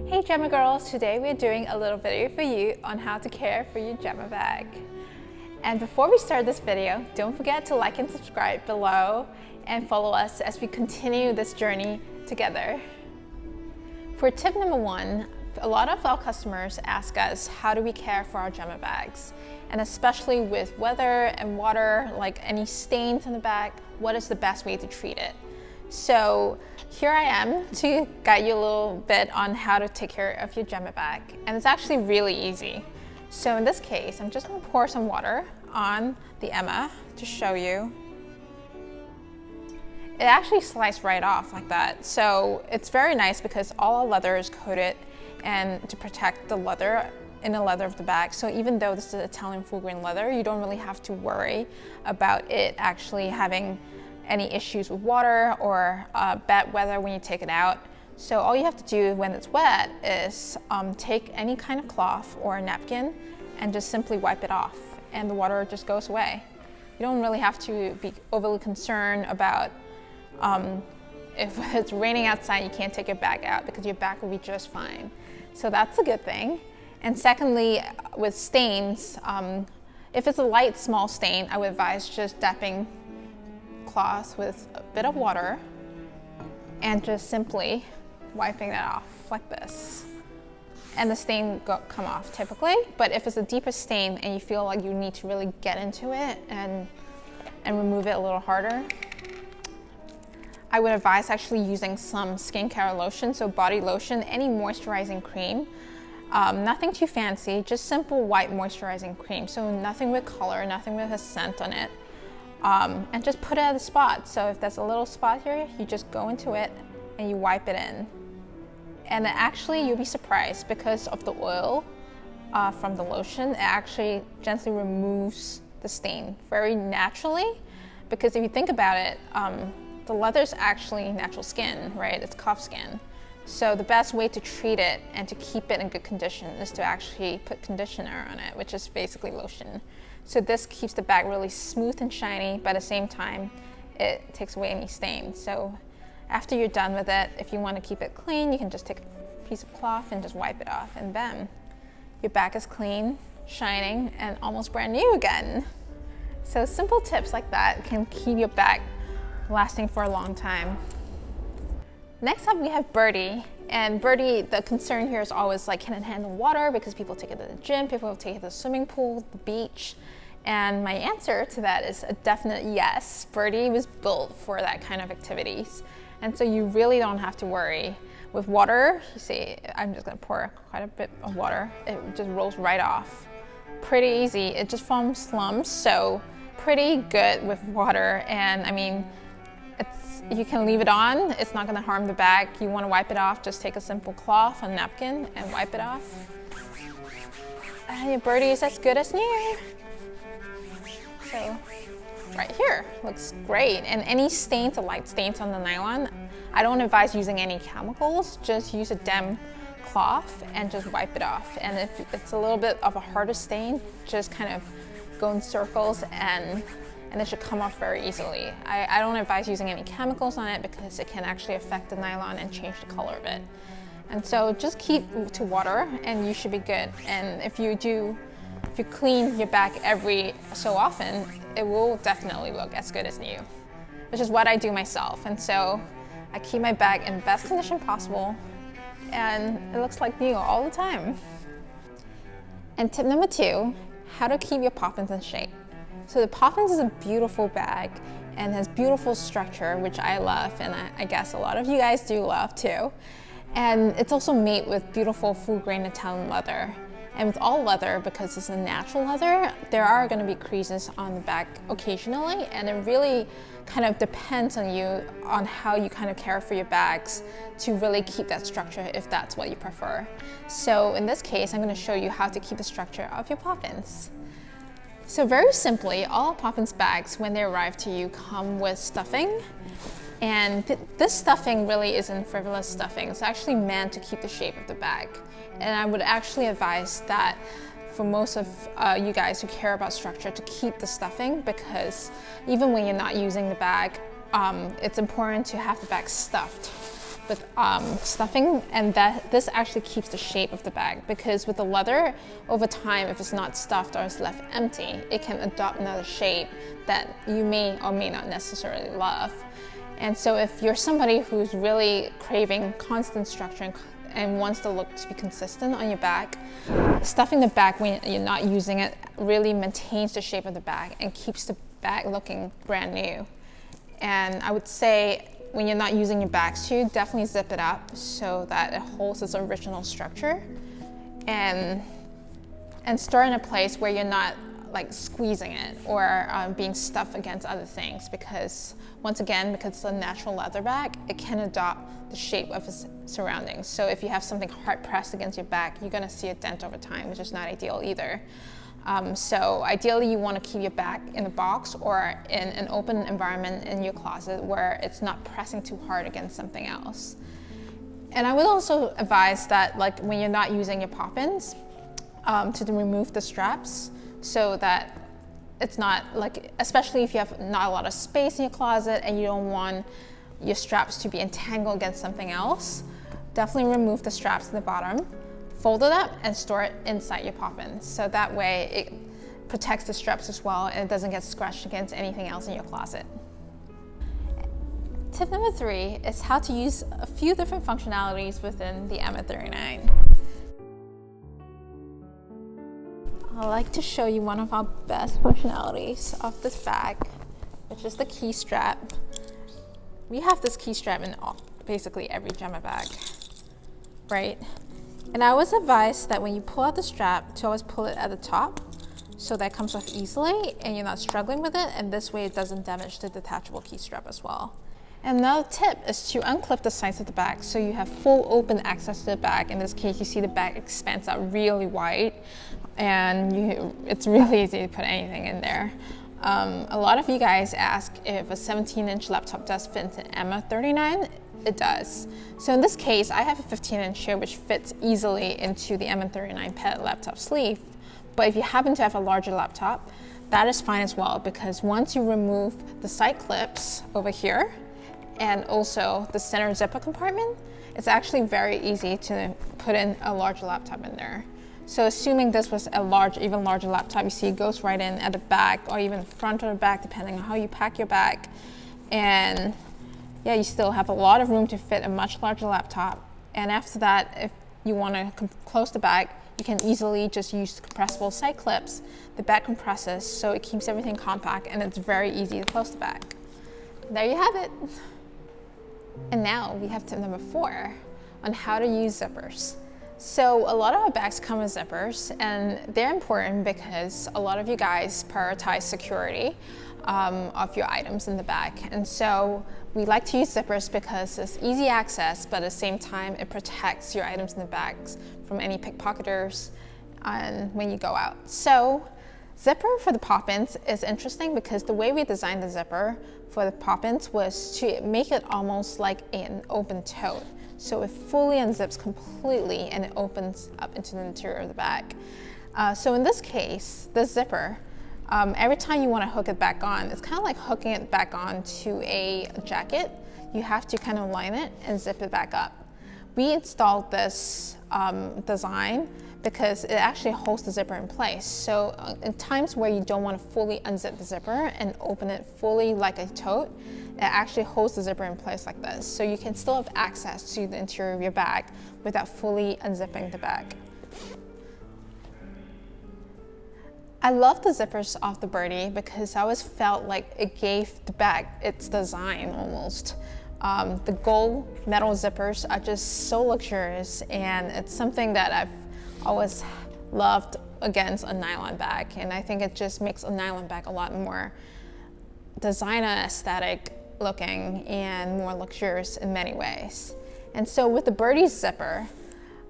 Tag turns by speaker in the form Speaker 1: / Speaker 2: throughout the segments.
Speaker 1: Hey Gemma girls, today we're doing a little video for you on how to care for your Gemma bag. And before we start this video, don't forget to like and subscribe below and follow us as we continue this journey together. For tip number one, a lot of our customers ask us how do we care for our Gemma bags, and especially with weather and water, like any stains on the bag, what is the best way to treat it? So here I am to guide you a little bit on how to take care of your Gemma bag, and it's actually really easy. So in this case, I'm just going to pour some water on the Emma to show you. It actually slides right off like that, so it's very nice because all our leather is coated and to protect the leather, inner leather of the bag. So even though this is Italian full grain leather, you don't really have to worry about it actually having any issues with water or bad weather when you take it out. So all you have to do when it's wet is take any kind of cloth or a napkin and just simply wipe it off, and the water just goes away. You don't really have to be overly concerned about if it's raining outside, you can't take your bag out because your bag will be just fine. So that's a good thing. And secondly, with stains, if it's a light small stain, I would advise just dapping cloth with a bit of water and just simply wiping that off like this, and the stain come off typically. But if it's a deeper stain and you feel like you need to really get into it and remove it a little harder, I would advise actually using some skincare lotion, so body lotion, any moisturizing cream. Nothing too fancy, just simple white moisturizing cream, so nothing with color, nothing with a scent on it. And just put it at the spot. So if there's a little spot here, you just go into it and you wipe it in. And then actually you'll be surprised because of the oil from the lotion, it actually gently removes the stain very naturally. Because if you think about it, the leather is actually natural skin, right? It's calf skin. So the best way to treat it and to keep it in good condition is to actually put conditioner on it, which is basically lotion. So this keeps the bag really smooth and shiny, but at the same time, it takes away any stains. So after you're done with it, if you want to keep it clean, you can just take a piece of cloth and just wipe it off, and bam, your bag is clean, shining, and almost brand new again. So simple tips like that can keep your bag lasting for a long time. Next up we have Birdie, and Birdie, the concern here is always like, can it handle water? Because people take it to the gym, people take it to the swimming pool, the beach. And my answer to that is a definite yes. Birdie was built for that kind of activities. And so you really don't have to worry. With water, you see, I'm just gonna pour quite a bit of water. It just rolls right off. Pretty easy, it just forms lumps, so pretty good with water. And I mean, you can leave it on, it's not gonna harm the bag. You wanna wipe it off, just take a simple cloth, a napkin, and wipe it off. And your Birdie is as good as new. So, right here, looks great. And any stains, or light stains on the nylon, I don't advise using any chemicals, just use a damp cloth and just wipe it off. And if it's a little bit of a harder stain, just kind of go in circles and it should come off very easily. I don't advise using any chemicals on it because it can actually affect the nylon and change the color of it. And so just keep to water and you should be good. And if you clean your bag every so often, it will definitely look as good as new, which is what I do myself. And so I keep my bag in the best condition possible and it looks like new all the time. And tip number two, how to keep your poppins in shape. So the poppins is a beautiful bag and has beautiful structure, which I love, and I guess a lot of you guys do love too. And it's also made with beautiful full grain Italian leather. And with all leather, because it's a natural leather, there are going to be creases on the bag occasionally, and it really kind of depends on you on how you kind of care for your bags to really keep that structure if that's what you prefer. So in this case, I'm going to show you how to keep the structure of your poppins. So very simply, all poppins bags, when they arrive to you, come with stuffing. And this stuffing really isn't frivolous stuffing. It's actually meant to keep the shape of the bag. And I would actually advise that for most of you guys who care about structure to keep the stuffing, because even when you're not using the bag, it's important to have the bag stuffed. with stuffing, and this actually keeps the shape of the bag, because with the leather, over time, if it's not stuffed or it's left empty, it can adopt another shape that you may or may not necessarily love. And so if you're somebody who's really craving constant structure and wants the look to be consistent on your bag, stuffing the bag when you're not using it really maintains the shape of the bag and keeps the bag looking brand new. And I would say when you're not using your bags too, definitely zip it up so that it holds its original structure, and store in a place where you're not like squeezing it or being stuffed against other things, because once again, because it's a natural leather bag, it can adopt the shape of its surroundings. So if you have something hard pressed against your back, you're gonna see a dent over time, which is not ideal either. So ideally you want to keep your bag in a box or in an open environment in your closet where it's not pressing too hard against something else. And I would also advise that, like, when you're not using your pop-ins, to remove the straps so that it's not like, especially if you have not a lot of space in your closet and you don't want your straps to be entangled against something else, definitely remove the straps at the bottom, fold it up and store it inside your pop-ins. So that way it protects the straps as well and it doesn't get scratched against anything else in your closet. Tip number 3 is how to use a few different functionalities within the JEMMA 39. I'd like to show you one of our best functionalities of this bag, which is the key strap. We have this key strap in basically every JEMMA bag, right? And I was advised that when you pull out the strap, to always pull it at the top so that it comes off easily and you're not struggling with it, and this way it doesn't damage the detachable key strap as well. And another tip is to unclip the sides of the bag so you have full open access to the bag. In this case, you see the bag expands out really wide, and it's really easy to put anything in there. A lot of you guys ask if a 17-inch laptop does fit into JEMMA 39. It does. So in this case, I have a 15-inch here which fits easily into the JEMMA 39 pet laptop sleeve. But if you happen to have a larger laptop, that is fine as well, because once you remove the side clips over here and also the center zipper compartment, it's actually very easy to put in a larger laptop in there. So assuming this was a even larger laptop, you see it goes right in at the back or even front of the bag, depending on how you pack your bag. And yeah, you still have a lot of room to fit a much larger laptop. And after that, if you want to close the bag, you can easily just use compressible side clips. The bag compresses, so it keeps everything compact, and it's very easy to close the bag. There you have it. And now we have tip number 4 on how to use zippers. So a lot of our bags come with zippers, and they're important because a lot of you guys prioritize security of your items in the bag. And so we like to use zippers because it's easy access, but at the same time, it protects your items in the bags from any pickpocketers and when you go out. So zipper for the pop-ins is interesting because the way we designed the zipper for the pop-ins was to make it almost like an open tote. So it fully unzips completely and it opens up into the interior of the bag. So in this case, the zipper, every time you want to hook it back on, it's kind of like hooking it back on to a jacket. You have to kind of line it and zip it back up. We installed this design because it actually holds the zipper in place. So in times where you don't want to fully unzip the zipper and open it fully like a tote, it actually holds the zipper in place like this. So you can still have access to the interior of your bag without fully unzipping the bag. I love the zippers of the Birdie because I always felt like it gave the bag its design almost. The gold metal zippers are just so luxurious, and it's something that I've always loved against a nylon bag, and I think it just makes a nylon bag a lot more designer aesthetic looking and more luxurious in many ways. And so with the Birdie zipper,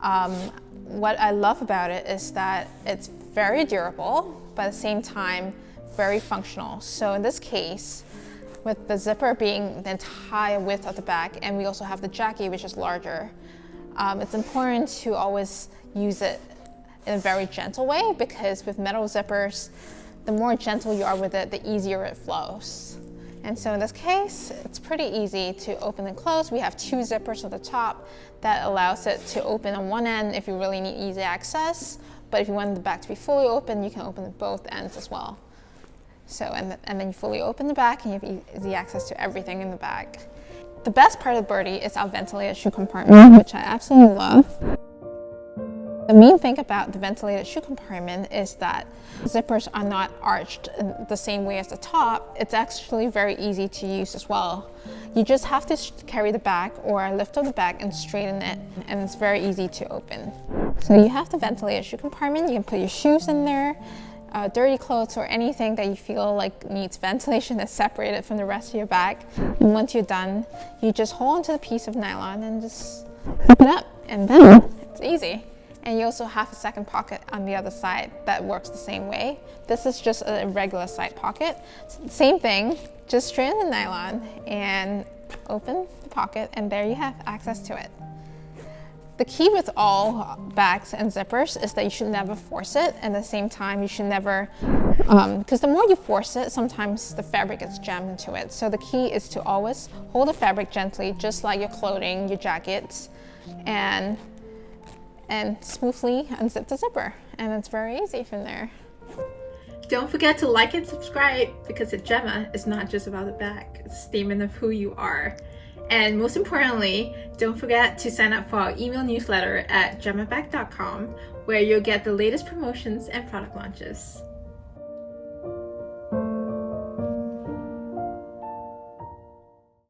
Speaker 1: what I love about it is that it's very durable, but at the same time, very functional. So in this case, with the zipper being the entire width of the bag, and we also have the jacket, which is larger, it's important to always use it in a very gentle way, because with metal zippers, the more gentle you are with it, the easier it flows. And so in this case, it's pretty easy to open and close. We have 2 zippers at the top that allows it to open on one end if you really need easy access. But if you want the back to be fully open, you can open both ends as well. So, and then you fully open the back and you have easy access to everything in the bag. The best part of the birdie is our ventilated shoe compartment, which I absolutely love. The main thing about the ventilated shoe compartment is that zippers are not arched in the same way as the top. It's actually very easy to use as well. You just have to carry the bag or lift up the bag and straighten it, and it's very easy to open. So you have the ventilated shoe compartment. You can put your shoes in there, dirty clothes or anything that you feel like needs ventilation is separated from the rest of your bag. And once you're done, you just hold onto the piece of nylon and just zip it up, and then it's easy. And you also have a second pocket on the other side that works the same way. This is just a regular side pocket. Same thing, just straighten the nylon and open the pocket, and there you have access to it. The key with all bags and zippers is that you should never force it, and at the same time you should never, because the more you force it, sometimes the fabric gets jammed into it. So the key is to always hold the fabric gently, just like your clothing, your jackets, and smoothly unzip the zipper, and it's very easy from there. Don't forget to like and subscribe, because at Gemma, it's not just about the bag, it's a statement of who you are. And most importantly, don't forget to sign up for our email newsletter at jemmabag.com, where you'll get the latest promotions and product launches.